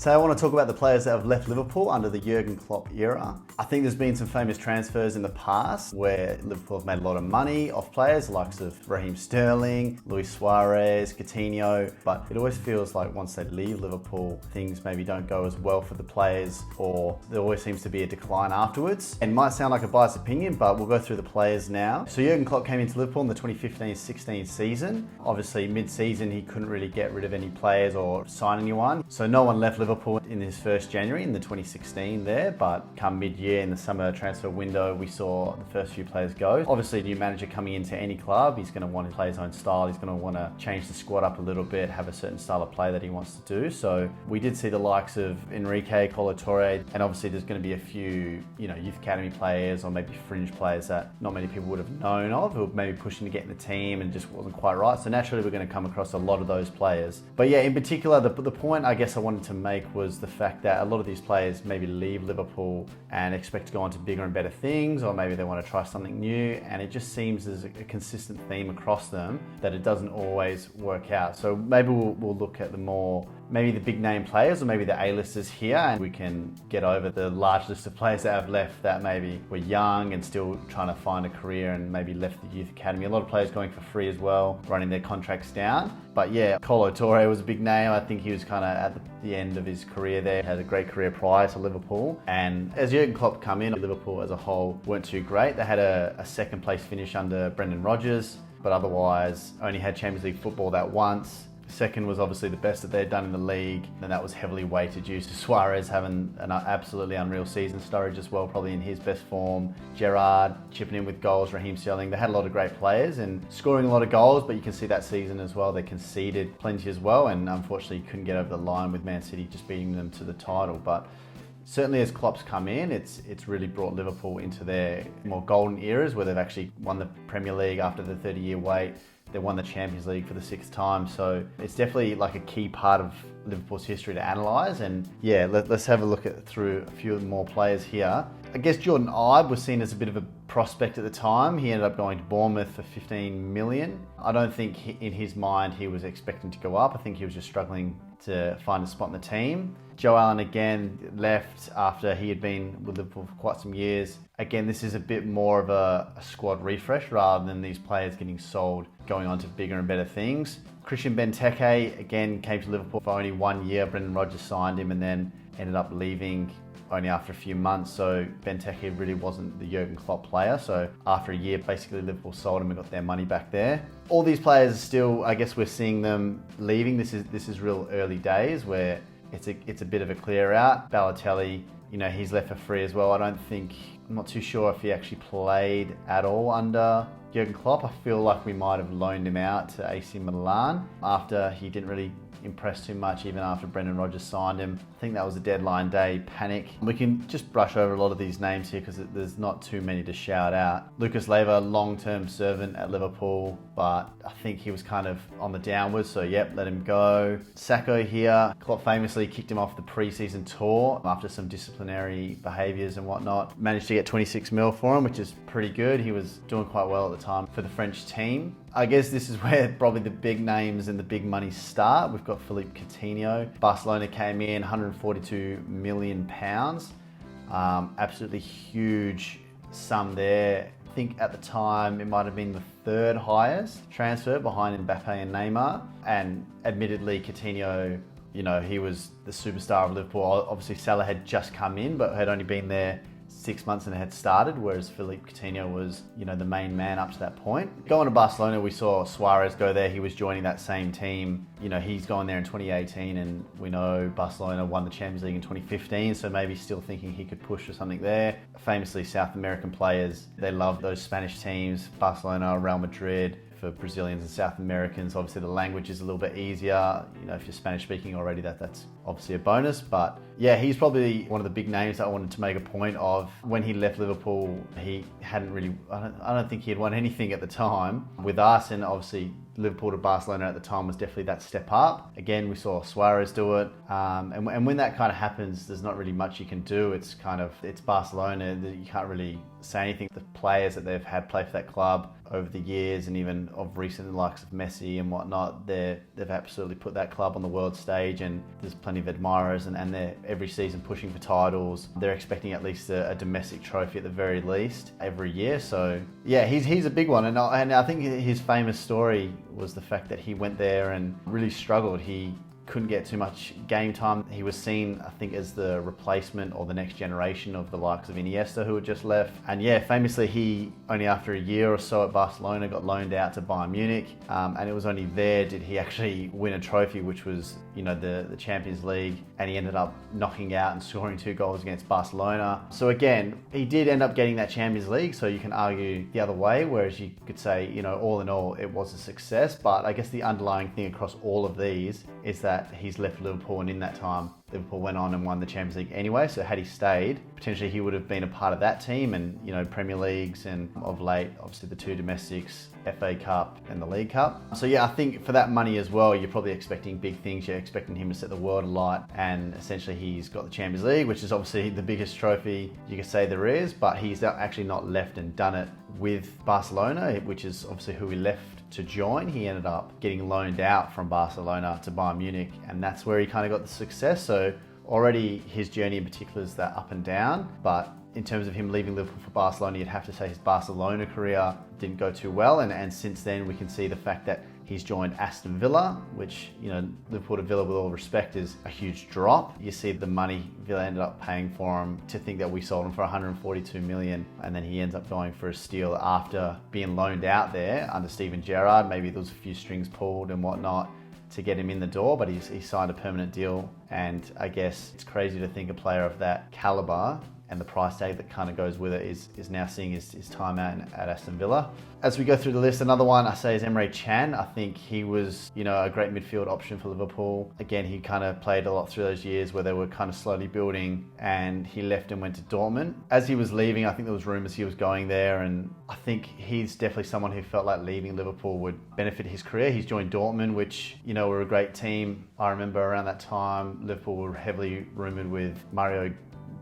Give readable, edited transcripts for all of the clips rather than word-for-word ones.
So I want to talk about the players that have left Liverpool under the Jurgen Klopp era. I think there's been some famous transfers in the past where Liverpool have made a lot of money off players, the likes of Raheem Sterling, Luis Suarez, Coutinho, but it always feels like once they leave Liverpool, things maybe don't go as well for the players, or there always seems to be a decline afterwards. And it might sound like a biased opinion, but we'll go through the players now. So Jurgen Klopp came into Liverpool in the 2015-16 season. Obviously mid-season he couldn't really get rid of any players or sign anyone, so no one left Liverpool in his first January in the 2016 there, but come mid-year in the summer transfer window we saw the first few players go. Obviously a new manager coming into any club, he's going to want to play his own style, he's going to want to change the squad up a little bit, have a certain style of play that he wants to do. So we did see the likes of Enrique, Kolo Touré, and obviously there's going to be a few youth academy players or maybe fringe players that not many people would have known of, who were maybe pushing to get in the team and just wasn't quite right. So naturally we're going to come across a lot of those players. But yeah, in particular the point I guess I wanted to make was the fact that a lot of these players maybe leave Liverpool and expect to go on to bigger and better things, or maybe they want to try something new, and it just seems there's a consistent theme across them that it doesn't always work out. So maybe we'll look at maybe the big name players or maybe the A-listers here, and we can get over the large list of players that have left that maybe were young and still trying to find a career and maybe left the youth academy. A lot of players going for free as well, running their contracts down. But yeah, Kolo Touré was a big name. I think he was kind of at the end of his career there, had a great career prior to Liverpool. And as Jurgen Klopp come in, Liverpool as a whole weren't too great. They had a second place finish under Brendan Rodgers, but otherwise only had Champions League football that once. Second was obviously the best that they'd done in the league, and that was heavily weighted due to Suarez having an absolutely unreal season, Sturridge as well, probably in his best form, Gerrard chipping in with goals, Raheem Sterling. They had a lot of great players and scoring a lot of goals, but you can see that season as well, they conceded plenty as well, and unfortunately couldn't get over the line with Man City just beating them to the title. But certainly as Klopp's come in, it's really brought Liverpool into their more golden eras where they've actually won the Premier League after the 30-year wait. They won the Champions League for the 6th time, so it's definitely like a key part of Liverpool's history to analyse. And yeah, let's have a look through a few more players here. I guess Jordan Ibe was seen as a bit of a prospect at the time. He ended up going to Bournemouth for 15 million. I don't think in his mind he was expecting to go up. I think he was just struggling to find a spot in the team. Joe Allen again left after he had been with Liverpool for quite some years. Again, this is a bit more of a squad refresh rather than these players getting sold, going on to bigger and better things. Christian Benteke again came to Liverpool for only 1 year. Brendan Rodgers signed him and then ended up leaving only after a few months. So Benteke really wasn't the Jurgen Klopp player. So after a year, basically Liverpool sold him and got their money back there. All these players are still, I guess we're seeing them leaving. This is real early days where it's a bit of a clear out. Balotelli, he's left for free as well. I'm not too sure if he actually played at all under Jurgen Klopp. I feel like we might have loaned him out to AC Milan after he didn't really impress too much, even after Brendan Rodgers signed him. I think that was a deadline day panic. We can just brush over a lot of these names here because there's not too many to shout out. Lucas Leiva, long-term servant at Liverpool, but I think he was kind of on the downwards, so yep, let him go. Sacco here, Klopp famously kicked him off the pre-season tour after some disciplinary behaviours and whatnot. Managed to get 26 mil for him, which is pretty good. He was doing quite well at the time for the French team. I guess this is where probably the big names and the big money start. We've got Philippe Coutinho. Barcelona came in, £142 million. Absolutely huge sum there. I think at the time it might have been the 3rd highest transfer behind Mbappe and Neymar. And admittedly, Coutinho, he was the superstar of Liverpool. Obviously, Salah had just come in, but had only been there 6 months and had started, whereas Philippe Coutinho was, the main man up to that point. Going to Barcelona, we saw Suarez go there. He was joining that same team. He's gone there in 2018, and we know Barcelona won the Champions League in 2015, so maybe still thinking he could push for something there. Famously, South American players, they love those Spanish teams, Barcelona, Real Madrid. For Brazilians and South Americans, obviously the language is a little bit easier. If you're Spanish speaking already, that's obviously a bonus. But yeah, he's probably one of the big names that I wanted to make a point of. When he left Liverpool, he hadn't really, I don't think he had won anything at the time with us, and obviously Liverpool to Barcelona at the time was definitely that step up. Again, we saw Suarez do it. And when that kind of happens, there's not really much you can do. It's Barcelona. You can't really say anything. The players that they've had play for that club over the years, and even of recent, the likes of Messi and whatnot, they've absolutely put that club on the world stage, and there's plenty of admirers, and they're every season pushing for titles. They're expecting at least a domestic trophy at the very least every year. So yeah, he's a big one, and I think his famous story was the fact that he went there and really struggled. He couldn't get too much game time. He was seen, I think, as the replacement or the next generation of the likes of Iniesta, who had just left. And yeah, famously, he only after a year or so at Barcelona got loaned out to Bayern Munich, and it was only there did he actually win a trophy, which was, you know, the Champions League, and he ended up knocking out and scoring 2 goals against Barcelona. So again, he did end up getting that Champions League, so you can argue the other way, whereas you could say, you know, all in all, it was a success. But I guess the underlying thing across all of these is that he's left Liverpool, and in that time, Liverpool went on and won the Champions League anyway. So had he stayed, potentially he would have been a part of that team, and, you know, Premier Leagues, and of late, obviously the 2 domestics, FA Cup and the League Cup. So yeah, I think for that money as well, you're probably expecting big things. You're expecting him to set the world alight, and essentially he's got the Champions League, which is obviously the biggest trophy you could say there is, but he's actually not left and done it with Barcelona, which is obviously who he left to join. He ended up getting loaned out from Barcelona to Bayern Munich, and that's where he kind of got the success. So already his journey in particular is that up and down, but in terms of him leaving Liverpool for Barcelona, you'd have to say his Barcelona career didn't go too well, and since then we can see the fact that he's joined Aston Villa, which, you know, Liverpool to Villa, with all respect, is a huge drop. You see the money Villa ended up paying for him. To think that we sold him for 142 million, and then he ends up going for a steal after being loaned out there under Steven Gerrard. Maybe there was a few strings pulled and whatnot to get him in the door, but he signed a permanent deal. And I guess it's crazy to think a player of that caliber and the price tag that kind of goes with it is now seeing his time out at Aston Villa. As we go through the list, another one I say is Emre Can. I think he was, you know, a great midfield option for Liverpool. Again, he kind of played a lot through those years where they were kind of slowly building, and he left and went to Dortmund. As he was leaving, I think there was rumours he was going there, and I think he's definitely someone who felt like leaving Liverpool would benefit his career. He's joined Dortmund, which, you know, were a great team. I remember around that time, Liverpool were heavily rumoured with Mario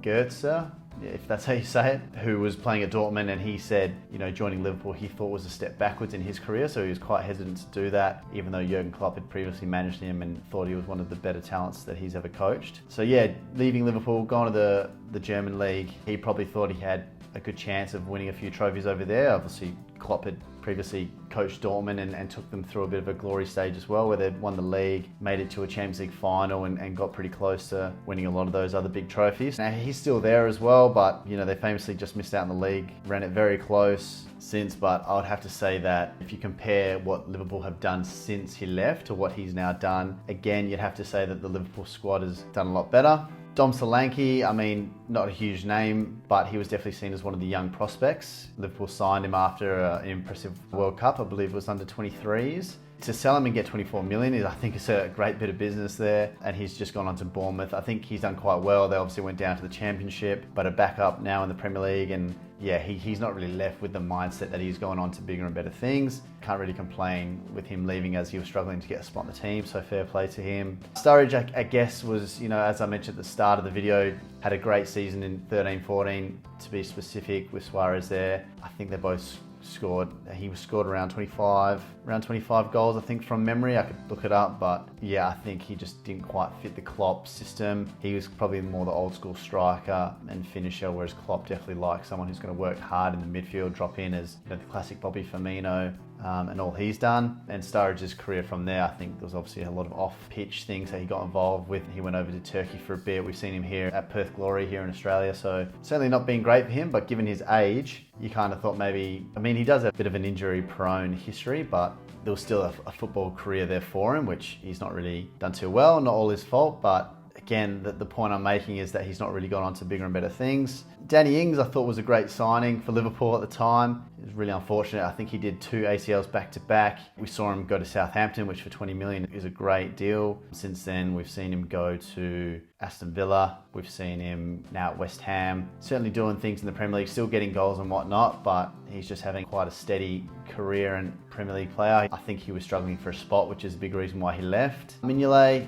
Götze, if that's how you say it, who was playing at Dortmund, and he said, you know, joining Liverpool he thought was a step backwards in his career, so he was quite hesitant to do that, even though Jurgen Klopp had previously managed him and thought he was one of the better talents that he's ever coached. So yeah, leaving Liverpool, going to the German league, he probably thought he had a good chance of winning a few trophies over there. Obviously, Klopp had previously coached Dortmund and took them through a bit of a glory stage as well, where they'd won the league, made it to a Champions League final, and got pretty close to winning a lot of those other big trophies. Now, he's still there as well, but, you know, they famously just missed out in the league, ran it very close since, but I would have to say that if you compare what Liverpool have done since he left to what he's now done, again, you'd have to say that the Liverpool squad has done a lot better. Dom Solanke, I mean, not a huge name, but he was definitely seen as one of the young prospects. Liverpool signed him after an impressive World Cup, I believe it was under 23s. To sell him and get 24 million, I think it's a great bit of business there, and he's just gone on to Bournemouth. I think he's done quite well. They obviously went down to the Championship, but are back up now in the Premier League, and yeah, he's not really left with the mindset that he's gone on to bigger and better things. Can't really complain with him leaving, as he was struggling to get a spot in the team, so fair play to him. Sturridge, I guess, was, you know, as I mentioned at the start of the video, had a great season in 13-14, to be specific, with Suarez there. I think they both he scored around 25 goals, I think, from memory. I could look it up, but yeah, I think he just didn't quite fit the Klopp system. He was probably more the old school striker and finisher, whereas Klopp definitely likes someone who's going to work hard in the midfield, drop in as, you know, the classic Bobby Firmino, and all he's done. And Sturridge's career from there, I think there was obviously a lot of off-pitch things that he got involved with. He went over to Turkey for a bit. We've seen him here at Perth Glory here in Australia, so certainly not been great for him, but given his age, you kind of thought maybe, I mean, he does have a bit of an injury-prone history, but there was still a football career there for him, which he's not really done too well. Not all his fault, but again, the point I'm making is that he's not really gone on to bigger and better things. Danny Ings, I thought, was a great signing for Liverpool at the time. It was really unfortunate. I think he did 2 ACLs back to back. We saw him go to Southampton, which for 20 million is a great deal. Since then, we've seen him go to Aston Villa. We've seen him now at West Ham, certainly doing things in the Premier League, still getting goals and whatnot, but he's just having quite a steady career and Premier League player. I think he was struggling for a spot, which is a big reason why he left. Mignolet,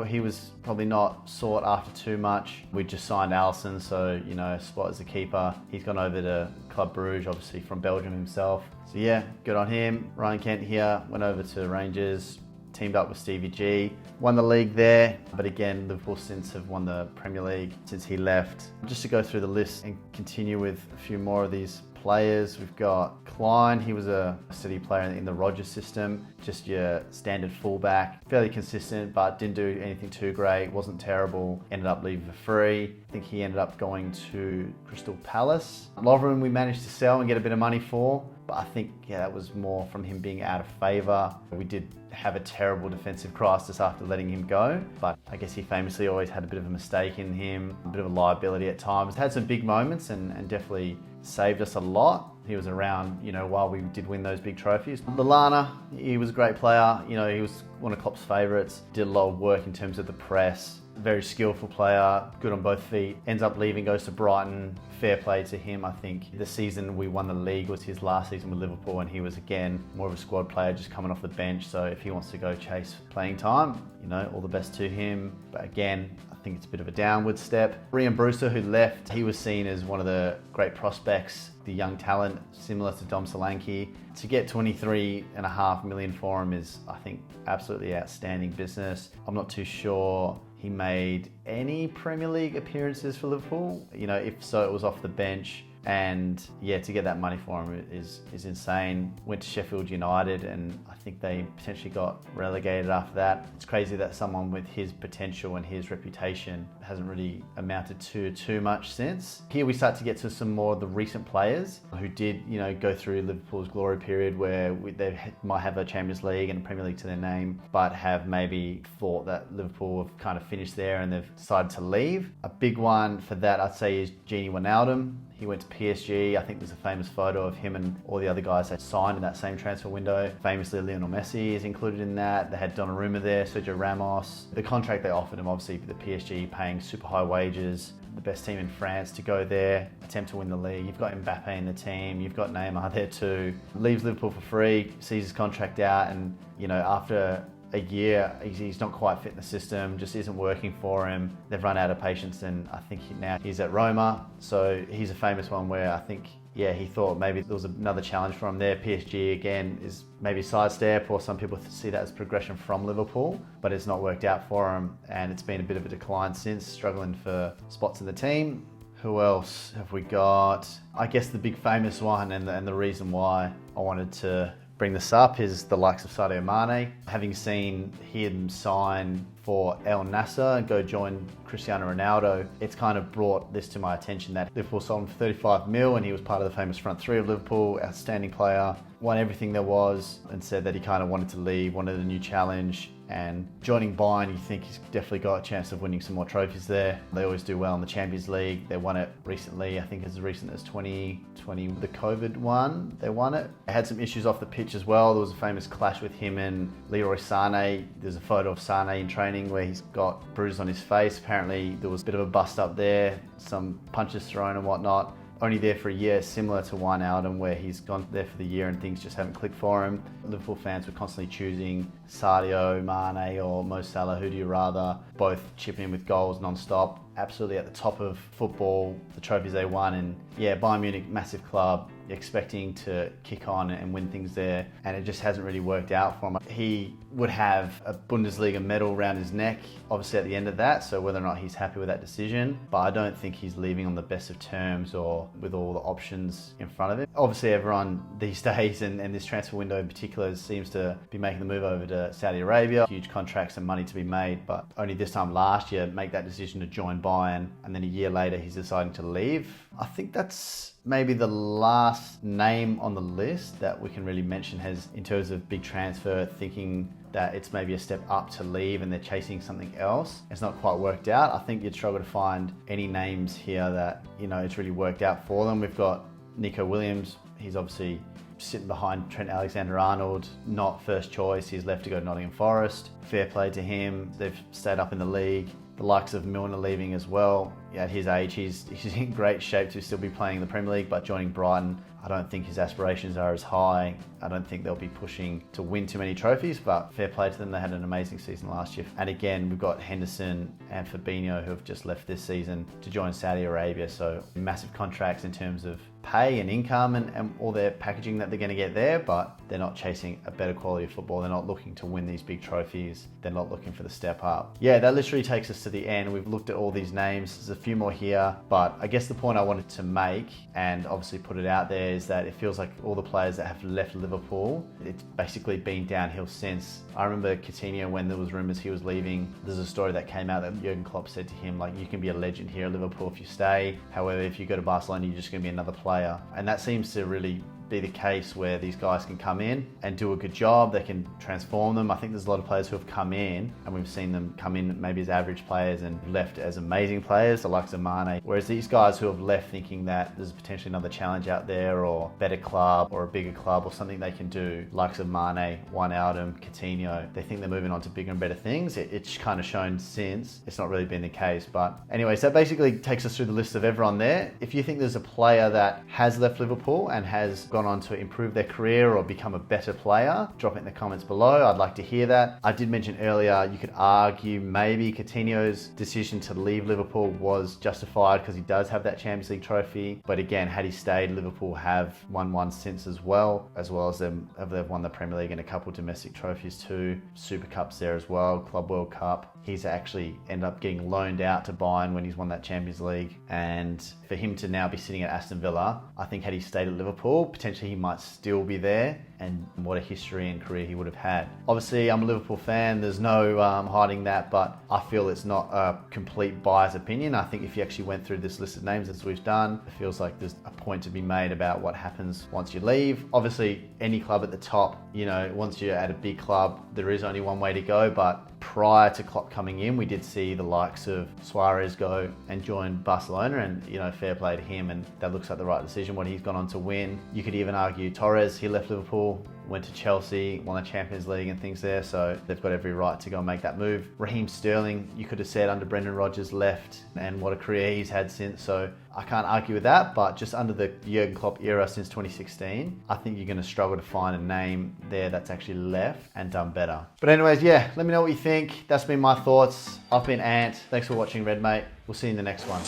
he was probably not sought after too much. We just signed Alisson, so, spot as a keeper. He's gone over to Club Brugge, obviously from Belgium himself. So yeah, good on him. Ryan Kent here, went over to Rangers, teamed up with Stevie G, won the league there, but again, Liverpool since have won the Premier League since he left. Just to go through the list and continue with a few more of these players, we've got Klein. He was a steady player in the Rodgers system, just your standard fullback, fairly consistent, but didn't do anything too great, wasn't terrible, ended up leaving for free. I think he ended up going to Crystal Palace. Lovren we managed to sell and get a bit of money for, but I think, that was more from him being out of favour. We did have a terrible defensive crisis after letting him go, but I guess he famously always had a bit of a mistake in him, a bit of a liability at times. Had some big moments and definitely saved us a lot. He was around, while we did win those big trophies. Lallana, he was a great player. He was one of Klopp's favourites. Did a lot of work in terms of the press. Very skillful player, good on both feet. Ends up leaving, goes to Brighton. Fair play to him. I think the season we won the league was his last season with Liverpool, and he was again more of a squad player, just coming off the bench. So if he wants to go chase playing time, all the best to him. But again, I think it's a bit of a downward step. Ryan Brewster, who left, he was seen as one of the great prospects, the young talent, similar to Dom Solanke. To get 23.5 million for him is, I think, absolutely outstanding business. I'm not too sure he made any Premier League appearances for Liverpool. If so, it was off the bench. And to get that money for him is insane. Went to Sheffield United, and I think they potentially got relegated after that. It's crazy that someone with his potential and his reputation hasn't really amounted to too much since. Here we start to get to some more of the recent players who did, go through Liverpool's glory period where they might have a Champions League and a Premier League to their name, but have maybe thought that Liverpool have kind of finished there and they've decided to leave. A big one for that, I'd say, is Gini Wijnaldum. He went to PSG. I think there's a famous photo of him and all the other guys that signed in that same transfer window. Famously, Lionel Messi is included in that. They had Donnarumma there, Sergio Ramos. The contract they offered him, obviously, the PSG paying super high wages, the best team in France to go there, attempt to win the league. You've got Mbappe in the team, you've got Neymar there too. Leaves Liverpool for free, sees his contract out, and after a year, he's not quite fit in the system, just isn't working for him. They've run out of patience, and I think now he's at Roma. So he's a famous one where I think, he thought maybe there was another challenge for him there. PSG, again, is maybe sidestep, or some people see that as progression from Liverpool, but it's not worked out for him, and it's been a bit of a decline since, struggling for spots in the team. Who else have we got? I guess the big famous one, and the reason why I wanted to bring this up is the likes of Sadio Mane. Having seen him sign for El Nassr and go join Cristiano Ronaldo, it's kind of brought this to my attention that Liverpool sold him for 35 mil, and he was part of the famous front three of Liverpool, outstanding player, won everything there was, and said that he kind of wanted to leave, wanted a new challenge. And joining Bayern, you think he's definitely got a chance of winning some more trophies there. They always do well in the Champions League. They won it recently, I think as recent as 2020, the COVID one, they won it. They had some issues off the pitch as well. There was a famous clash with him and Leroy Sané. There's a photo of Sané in training where he's got bruises on his face. Apparently there was a bit of a bust up there, some punches thrown and whatnot. Only there for a year, similar to Wijnaldum, where he's gone there for the year and things just haven't clicked for him. Liverpool fans were constantly choosing Sadio, Mane or Mo Salah, who do you rather? Both chipping in with goals non-stop. Absolutely at the top of football, the trophies they won, and Bayern Munich, massive club, expecting to kick on and win things there, and it just hasn't really worked out for him. He would have a Bundesliga medal around his neck, obviously at the end of that, so whether or not he's happy with that decision, but I don't think he's leaving on the best of terms or with all the options in front of him. Obviously everyone these days, and this transfer window in particular, seems to be making the move over to Saudi Arabia. Huge contracts and money to be made, but only this time last year make that decision to join Bayern, and then a year later he's deciding to leave. I think that's maybe the last name on the list that we can really mention has, in terms of big transfer, thinking that it's maybe a step up to leave and they're chasing something else. It's not quite worked out. I think you'd struggle to find any names here that, it's really worked out for them. We've got Nico Williams. He's obviously sitting behind Trent Alexander-Arnold, not first choice. He's left to go to Nottingham Forest. Fair play to him. They've stayed up in the league. The likes of Milner leaving as well. At his age, he's in great shape to still be playing in the Premier League, but joining Brighton, I don't think his aspirations are as high. I don't think they'll be pushing to win too many trophies, but fair play to them. They had an amazing season last year. And again, we've got Henderson and Fabinho who have just left this season to join Saudi Arabia. So massive contracts in terms of pay and income and all their packaging that they're going to get there, but they're not chasing a better quality of football. They're not looking to win these big trophies. They're not looking for the step up. Yeah, that literally takes us to the end. We've looked at all these names. There's a few more here, but I guess the point I wanted to make, and obviously put it out there, is that it feels like all the players that have left Liverpool, it's basically been downhill since. I remember Coutinho, when there was rumours he was leaving, there's a story that came out that Jurgen Klopp said to him, like, you can be a legend here at Liverpool if you stay. However, if you go to Barcelona, you're just going to be another player. And that seems to really be the case, where these guys can come in and do a good job. They can transform them. I think there's a lot of players who have come in and we've seen them come in maybe as average players and left as amazing players, the likes of Mane. Whereas these guys who have left thinking that there's potentially another challenge out there, or better club, or a bigger club, or something they can do, likes of Mane, Wijnaldum, Coutinho, they think they're moving on to bigger and better things. It's kind of shown since it's not really been the case. But anyways, that basically takes us through the list of everyone there. If you think there's a player that has left Liverpool and has gone on to improve their career or become a better player, drop it in the comments below. I'd like to hear that. I did mention earlier, you could argue maybe Coutinho's decision to leave Liverpool was justified because he does have that Champions League trophy. But again, had he stayed, Liverpool have won one since as well as they've won the Premier League and a couple domestic trophies too. Super Cups there as well, Club World Cup. He's actually ended up getting loaned out to Bayern when he's won that Champions League. And for him to now be sitting at Aston Villa, I think had he stayed at Liverpool, potentially he might still be there, and what a history and career he would have had. Obviously, I'm a Liverpool fan. There's no hiding that, but I feel it's not a complete biased opinion. I think if you actually went through this list of names as we've done, it feels like there's a point to be made about what happens once you leave. Obviously, any club at the top, once you're at a big club, there is only one way to go, but prior to Klopp coming in, we did see the likes of Suarez go and join Barcelona, and fair play to him, and that looks like the right decision, what he's gone on to win. You could even argue Torres, he left Liverpool, went to Chelsea, won the Champions League and things there, so they've got every right to go and make that move. Raheem Sterling, you could have said under Brendan Rodgers, left, and what a career he's had since, so I can't argue with that. But just under the Jurgen Klopp era since 2016, I think you're going to struggle to find a name there that's actually left and done better. But anyways, yeah, let me know what you think. That's been my thoughts. I've been Ant. Thanks for watching, Red Mate. We'll see you in the next one.